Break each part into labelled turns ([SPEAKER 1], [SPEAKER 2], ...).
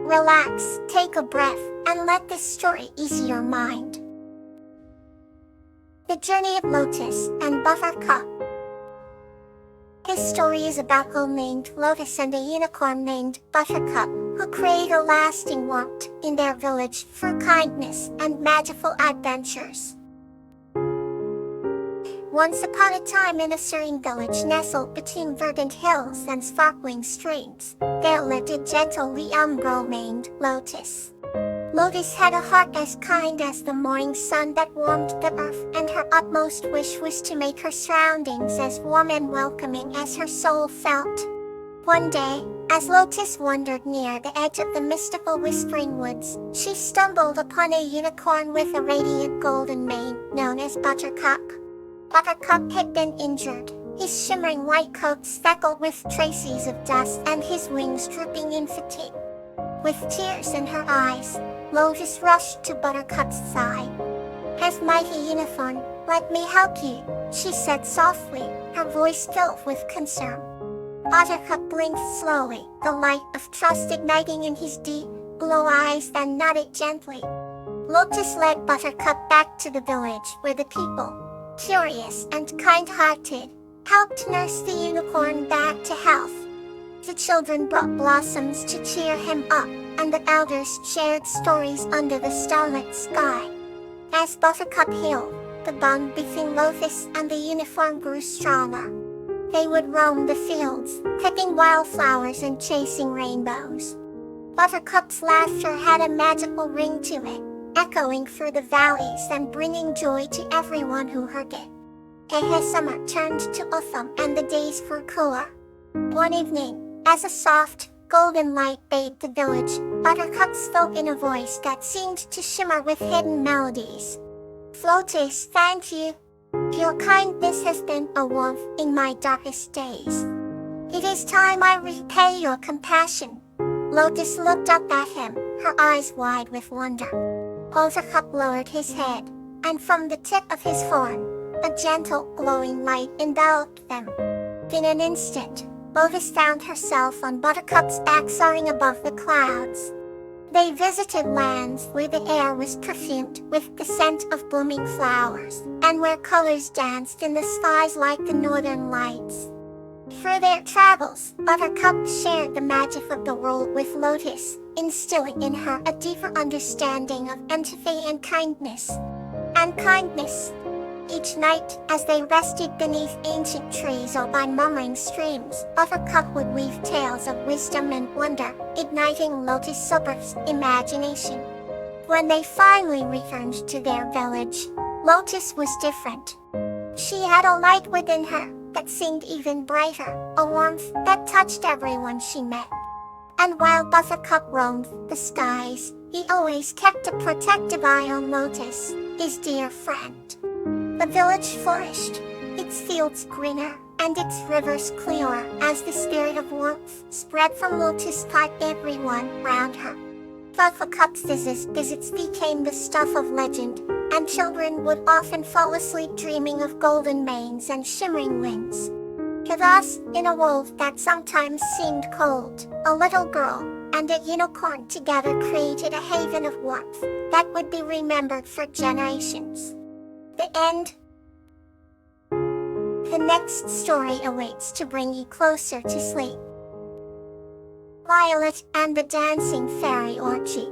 [SPEAKER 1] Relax, take a breath, and let this story ease your mind. The Journey of Lotus and Buttercup. This story is about a girl named Lotus and a unicorn named Buttercup, who create a lasting warmth in their village through kindness and magical adventures. Once upon a time, in a serene village nestled between verdant hills and sparkling streams, there lived a gentle young girl named Lotus. Lotus had a heart as kind as the morning sun that warmed the earth, and her utmost wish was to make her surroundings as warm and welcoming as her soul felt. One day, as Lotus wandered near the edge of the mystical Whispering Woods, she stumbled upon a unicorn with a radiant golden mane, known as Buttercup. Buttercup had been injured, his shimmering white coat speckled with traces of dust and his wings drooping in fatigue. With tears in her eyes, Lotus rushed to Buttercup's side. "As mighty unicorn, let me help you," she said softly, her voice filled with concern. Buttercup blinked slowly, the light of trust igniting in his deep, blue eyes, then nodded gently. Lotus led Buttercup back to the village where the people, curious and kind-hearted, helped nurse the unicorn back to health. The children brought blossoms to cheer him up, and the elders shared stories under the starlit sky. As Buttercup healed, the bond between Lotus and the unicorn grew stronger. They would roam the fields, picking wildflowers and chasing rainbows. Buttercup's laughter had a magical ring to it, echoing through the valleys and bringing joy to everyone who heard it. As summer turned to autumn and the days grew cooler. One evening, as a soft, golden light bathed the village, Buttercup spoke in a voice that seemed to shimmer with hidden melodies. "Lotus, thank you. Your kindness has been a warmth in my darkest days. It is time I repay your compassion." Lotus looked up at him, her eyes wide with wonder. Buttercup lowered his head, and from the tip of his horn, a gentle, glowing light enveloped them. In an instant, Lotus found herself on Buttercup's back, soaring above the clouds. They visited lands where the air was perfumed with the scent of blooming flowers, and where colors danced in the skies like the northern lights. Through their travels, Buttercup shared the magic of the world with Lotus, instilling in her a deeper understanding of empathy and kindness. Each night, as they rested beneath ancient trees or by murmuring streams, Buttercup would weave tales of wisdom and wonder, igniting Lotus's imagination. When they finally returned to their village, Lotus was different. She had a light within her that seemed even brighter, a warmth that touched everyone she met. And while Buttercup roamed the skies, he always kept a protective eye on Lotus, his dear friend. The village flourished, its fields greener, and its rivers clearer, as the spirit of warmth spread from Lotus taught everyone around her. Buttercup's visits became the stuff of legend, and children would often fall asleep dreaming of golden manes and shimmering wings. Thus, in a world that sometimes seemed cold, a little girl and a unicorn together created a haven of warmth that would be remembered for generations. The end. The next story awaits to bring you closer to sleep. Violet and the Dancing Fairy Orchid.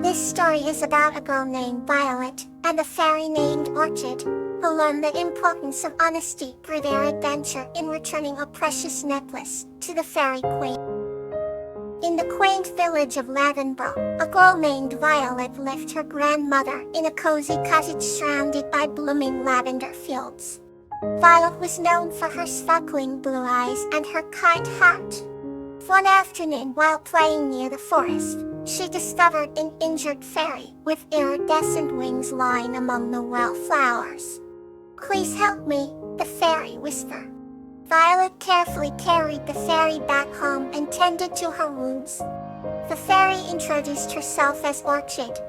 [SPEAKER 1] This story is about a girl named Violet and a fairy named Orchid, who learn the importance of honesty through their adventure in returning a precious necklace to the Fairy Queen. In the quaint village of Lavenborough, a girl named Violet left her grandmother in a cozy cottage surrounded by blooming lavender fields. Violet was known for her sparkling blue eyes and her kind heart. One afternoon, while playing near the forest, she discovered an injured fairy with iridescent wings lying among the wildflowers. "Please help me," the fairy whispered. Violet carefully carried the fairy back home and tended to her wounds. The fairy introduced herself as Orchid,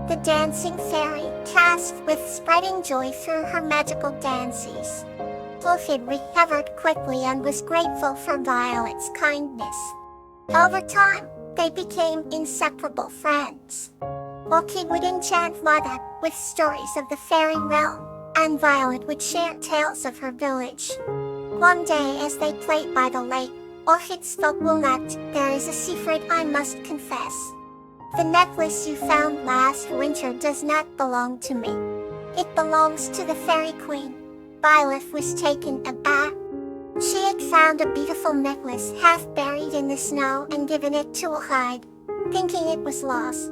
[SPEAKER 1] the dancing fairy, tasked with spreading joy through her magical dances. Orchid recovered quickly and was grateful for Violet's kindness. Over time, they became inseparable friends. Orchid would enchant Mother with stories of the fairy realm, and Violet would share tales of her village. One day as they played by the lake, Orchid spoke Wilnet, "There is a secret I must confess. The necklace you found last winter does not belong to me. It belongs to the fairy queen." Violet was taken aback. She had found a beautiful necklace half buried in the snow and given it to a hide, thinking it was lost.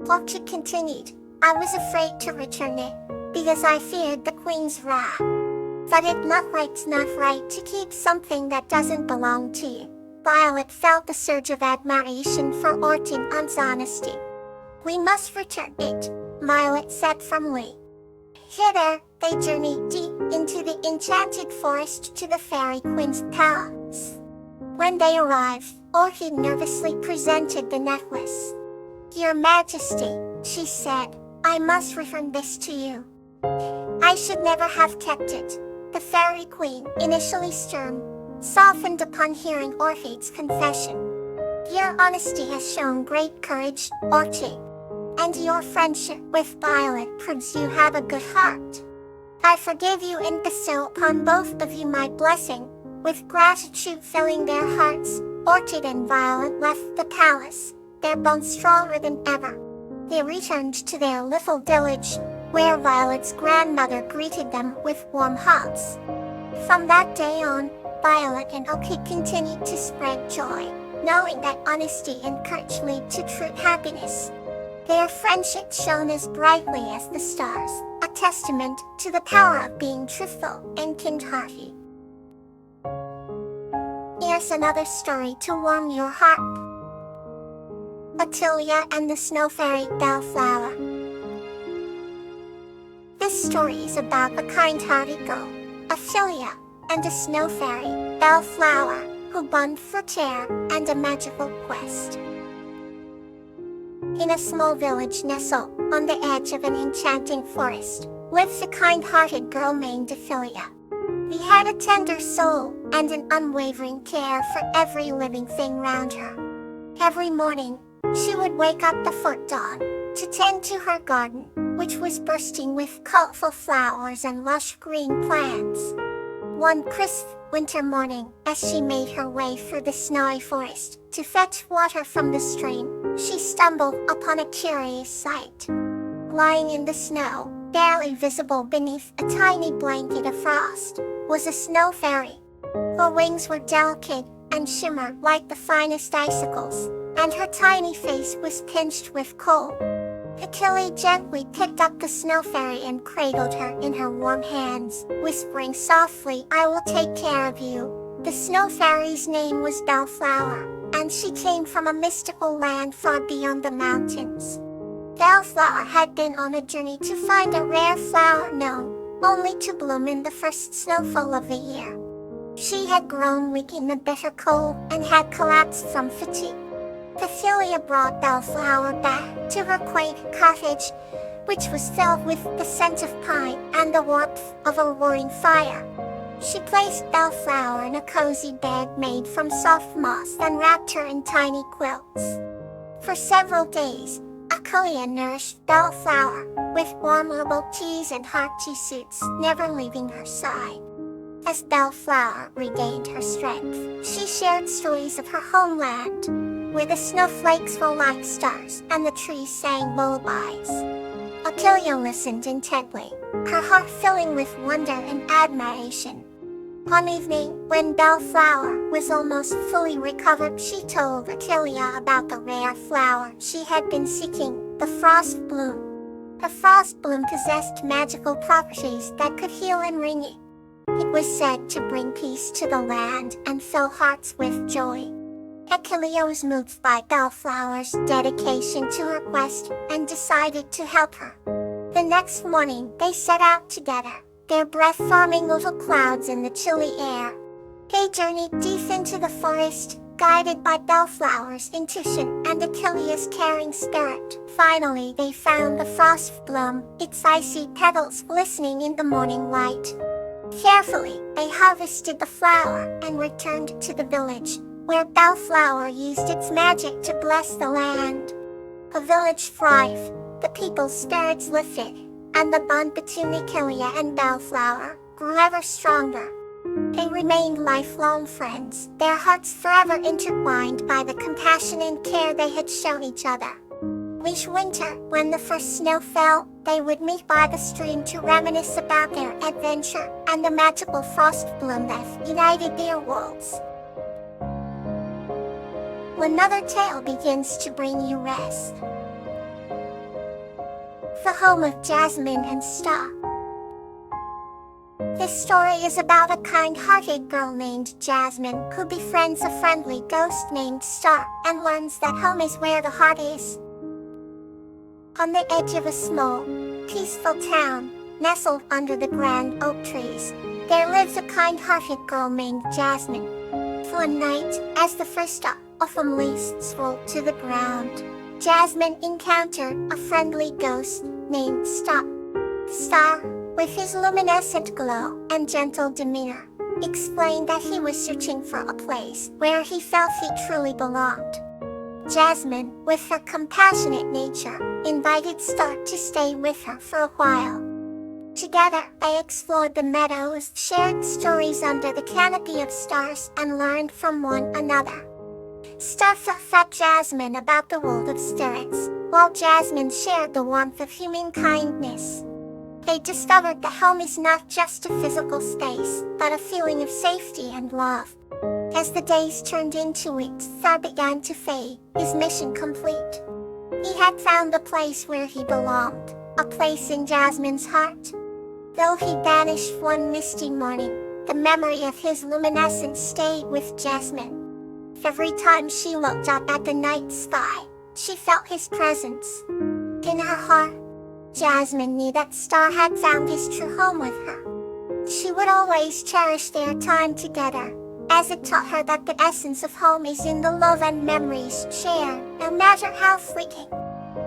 [SPEAKER 1] Orchid continued, "I was afraid to return it, because I feared the queen's wrath. But it's not right to keep something that doesn't belong to you." Violet felt a surge of admiration for Orchid's honesty. "We must return it," Violet said firmly. Hither, they journeyed deep into the enchanted forest to the fairy queen's palace. When they arrived, Orchid nervously presented the necklace. "Your Majesty," she said, "I must return this to you. I should never have kept it." The fairy queen, initially stern, softened upon hearing Orchid's confession. "Your honesty has shown great courage, Orchid, and your friendship with Violet proves you have a good heart. I forgive you and bestow upon both of you my blessing." With gratitude filling their hearts, Orchid and Violet left the palace, their bonds stronger than ever. They returned to their little village, where Violet's grandmother greeted them with warm hugs. From that day on, Violet and Orchid continued to spread joy, knowing that honesty and courage lead to true happiness. Their friendship shone as brightly as the stars, a testament to the power of being truthful and kind-hearted. Here's another story to warm your heart. Attilia and the Snow Fairy Bellflower. This story is about a kind-hearted girl, Attilia, and a snow fairy, Bellflower, who bond for terror and a magical quest. In a small village nestled on the edge of an enchanting forest, lives a kind-hearted girl named Attilia. She had a tender soul and an unwavering care for every living thing round her. Every morning, she would wake up before dawn to tend to her garden, which was bursting with colorful flowers and lush green plants. One crisp winter morning, as she made her way through the snowy forest to fetch water from the stream, she stumbled upon a curious sight. Lying in the snow, barely visible beneath a tiny blanket of frost, was a snow fairy. Her wings were delicate and shimmered like the finest icicles, and her tiny face was pinched with cold. Attilia gently picked up the snow fairy and cradled her in her warm hands, whispering softly, "I will take care of you." The snow fairy's name was Bellflower, and she came from a mystical land far beyond the mountains. Bellflower had been on a journey to find a rare flower known only to bloom in the first snowfall of the year. She had grown weak in the bitter cold and had collapsed from fatigue. Attilia brought Bellflower back to her quaint cottage, which was filled with the scent of pine and the warmth of a roaring fire. She placed Bellflower in a cozy bed made from soft moss and wrapped her in tiny quilts. For several days, Attilia nourished Bellflower with warm herbal teas and hearty soups, never leaving her side. As Bellflower regained her strength, she shared stories of her homeland, where the snowflakes fell like stars and the trees sang lullabies. Attilia listened intently, her heart filling with wonder and admiration. One evening, when Bellflower was almost fully recovered, she told Attilia about the rare flower she had been seeking, the frost bloom. The frost bloom possessed magical properties that could heal and renew. It was said to bring peace to the land and fill hearts with joy. Attilia was moved by Bellflower's dedication to her quest and decided to help her. The next morning, they set out together, their breath forming little clouds in the chilly air. They journeyed deep into the forest, guided by Bellflower's intuition and Attilia's caring spirit. Finally, they found the frost bloom, its icy petals glistening in the morning light. Carefully, they harvested the flower and returned to the village, where Bellflower used its magic to bless the land. A village thrived, the people's spirits lifted, and the bond between Achilea and Bellflower grew ever stronger. They remained lifelong friends, their hearts forever intertwined by the compassion and care they had shown each other. Each winter, when the first snow fell, they would meet by the stream to reminisce about their adventure and the magical frost bloom that united their worlds. Another tale begins to bring you rest. The Home of Jasmine and Star. This story is about a kind-hearted girl named Jasmine who befriends a friendly ghost named Star and learns that home is where the heart is. On the edge of a small, peaceful town, nestled under the grand oak trees, there lives a kind-hearted girl named Jasmine. One night, as the first autumn leaves fall to the ground, Jasmine encountered a friendly ghost named Star. Star, with his luminescent glow and gentle demeanor, explained that he was searching for a place where he felt he truly belonged. Jasmine, with her compassionate nature, invited Star to stay with her for a while. Together, they explored the meadows, shared stories under the canopy of stars, and learned from one another. Star taught Jasmine about the world of spirits, while Jasmine shared the warmth of human kindness. They discovered that home is not just a physical space, but a feeling of safety and love. As the days turned into weeks, Star began to fade, his mission complete. He had found a place where he belonged, a place in Jasmine's heart. Though he vanished one misty morning, the memory of his luminescence stayed with Jasmine. Every time she looked up at the night sky, she felt his presence. In her heart, Jasmine knew that Star had found his true home with her. She would always cherish their time together, as it taught her that the essence of home is in the love and memories shared, no matter how fleeting.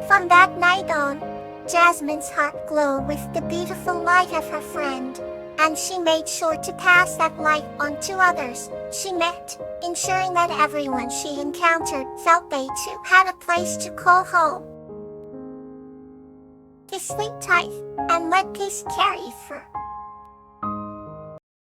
[SPEAKER 1] From that night on, Jasmine's heart glowed with the beautiful light of her friend, and she made sure to pass that light on to others she met, ensuring that everyone she encountered felt they too had a place to call home. Sleep tight, and let peace carry you through.